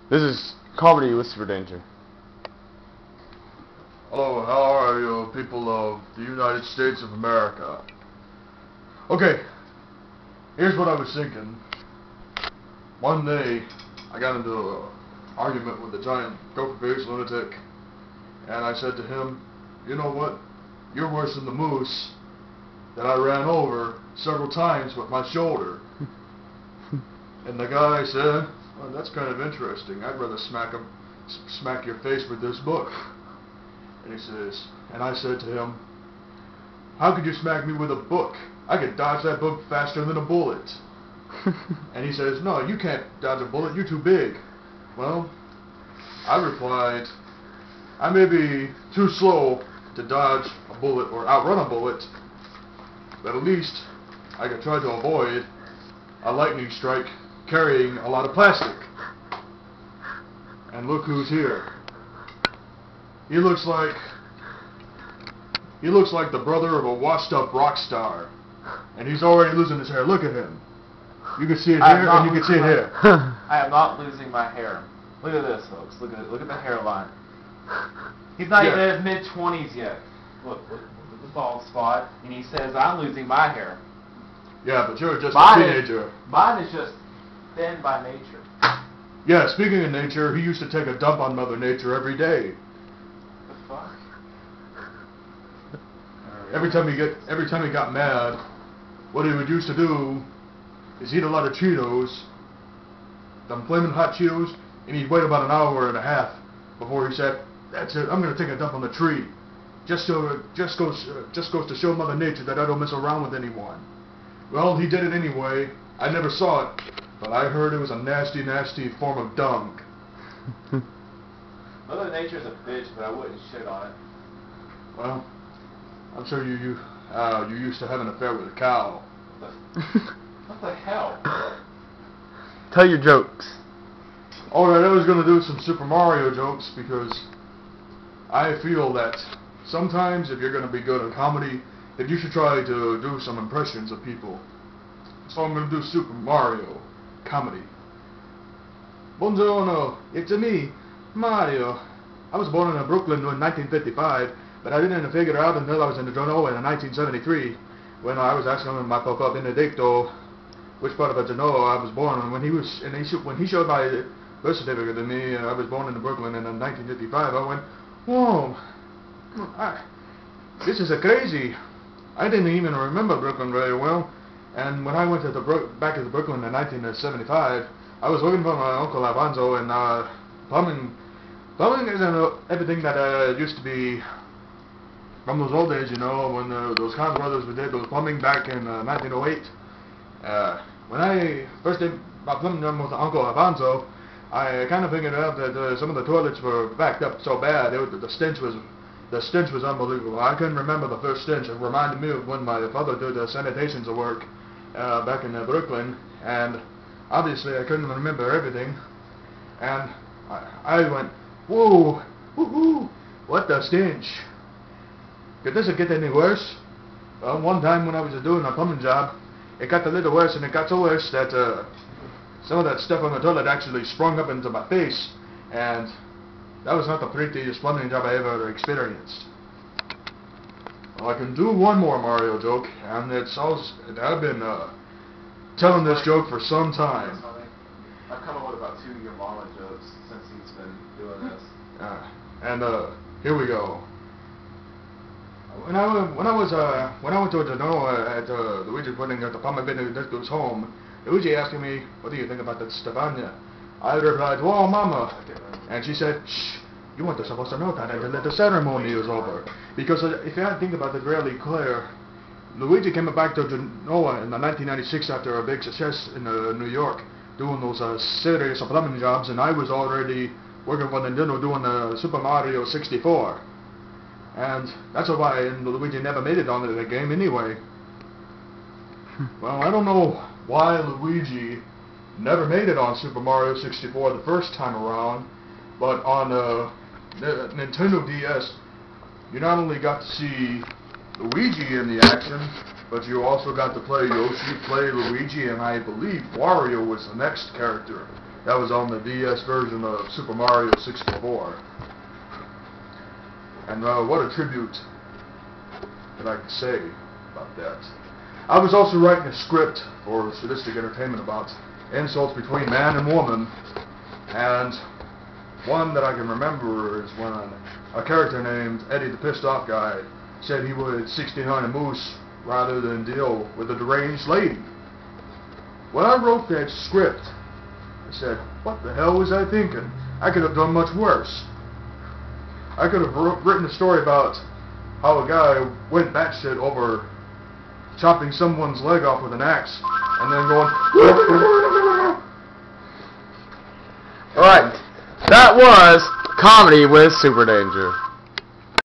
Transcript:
This is comedy with SuperDanger. Hello, how are you, people of the United States of America? Okay, here's what I was thinking. One day, I got into an argument with a giant gopher-faced lunatic, and I said to him, you know what? You're worse than the moose that I ran over several times with my shoulder. And the guy said, well, that's kind of interesting. I'd rather smack your face with this book. And he says, and I said to him, how could you smack me with a book? I could dodge that book faster than a bullet. And he says, no, you can't dodge a bullet, you're too big. Well, I replied, I may be too slow to dodge a bullet or outrun a bullet, but at least I could try to avoid a lightning strike carrying a lot of plastic. And look who's here. He looks like the brother of a washed-up rock star, and he's already losing his hair. Look at him. You can see it here, and you can see it here. I am not losing my hair. Look at this, folks. Look at the hairline. He's not even in his mid-20s yet. Look at the bald spot, and he says, I'm losing my hair. Yeah, but you're just a teenager. Mine is just thin by nature. Yeah, speaking of nature, he used to take a dump on Mother Nature every day. The fuck? Every time he got mad, what he would used to do is eat a lot of Cheetos, them flaming hot Cheetos, and he'd wait about an hour and a half before he said, that's it, I'm going to take a dump on the tree. Just goes to show Mother Nature that I don't mess around with anyone. Well, he did it anyway. I never saw it, but I heard it was a nasty, nasty form of dung. Mother Nature's a bitch, but I wouldn't shit on it. Well, I'm sure you used to have an affair with a cow. What the hell? Tell your jokes. Alright, I was going to do some Super Mario jokes because I feel that sometimes if you're going to be good at comedy, that you should try to do some impressions of people. So I'm going to do Super Mario comedy. Buongiorno, it's me, Mario. I was born in Brooklyn in 1955, but I didn't figure out until I was in Genoa in 1973 when I was asking my Papa Benedicto which part of Genoa I was born. And when he showed my birth certificate to me, I was born in Brooklyn in 1955. I went, whoa, this is crazy. I didn't even remember Brooklyn very well. And when I went to back to Brooklyn in 1975, I was working for my uncle Alfonso, and plumbing isn't everything that used to be from those old days, you know, when those Kahn brothers did those plumbing back in 1908. When I first did my plumbing job with Uncle Alfonso, I kind of figured out that some of the toilets were backed up so bad, the stench was unbelievable. I couldn't remember the first stench. It reminded me of when my father did sanitation's work back in Brooklyn, and obviously I couldn't remember everything. And I went, whoa, woohoo, what the stench? Could this get any worse? Well, one time when I was doing a plumbing job, it got a little worse, and it got so worse that some of that stuff on the toilet actually sprung up into my face, and that was not the prettiest plumbing job I ever experienced. Well, I can do one more Mario joke, and I've been telling this joke for some time. I've come up with about 2 of your mama jokes since he's been doing this. And here we go. When I went to Genoa at Luigi putting at the Papa Benedicto's home, Luigi asking me, what do you think about that Stefania? I replied, whoa, mama. And she said, shh, you weren't supposed to know that until the ceremony was over. Because if you think about it really clear, Luigi came back to Genoa in 1996 after a big success in New York, doing those serious plumbing jobs, and I was already working for Nintendo doing Super Mario 64. And that's why Luigi never made it onto the game anyway. Well, I don't know why Luigi never made it on Super Mario 64 the first time around, but on the Nintendo DS, you not only got to see Luigi in the action, but you also got to play Yoshi, play Luigi, and I believe Wario was the next character. That was on the DS version of Super Mario 64. And what a tribute that I could say about that. I was also writing a script for Sadistic Entertainment about insults between man and woman, and one that I can remember is when a character named Eddie the Pissed Off Guy said he would 69 a moose rather than deal with a deranged lady. When I wrote that script, I said, what the hell was I thinking? I could have done much worse. I could have written a story about how a guy went batshit over chopping someone's leg off with an axe and then going Alright, that was Comedy with SuperDanger.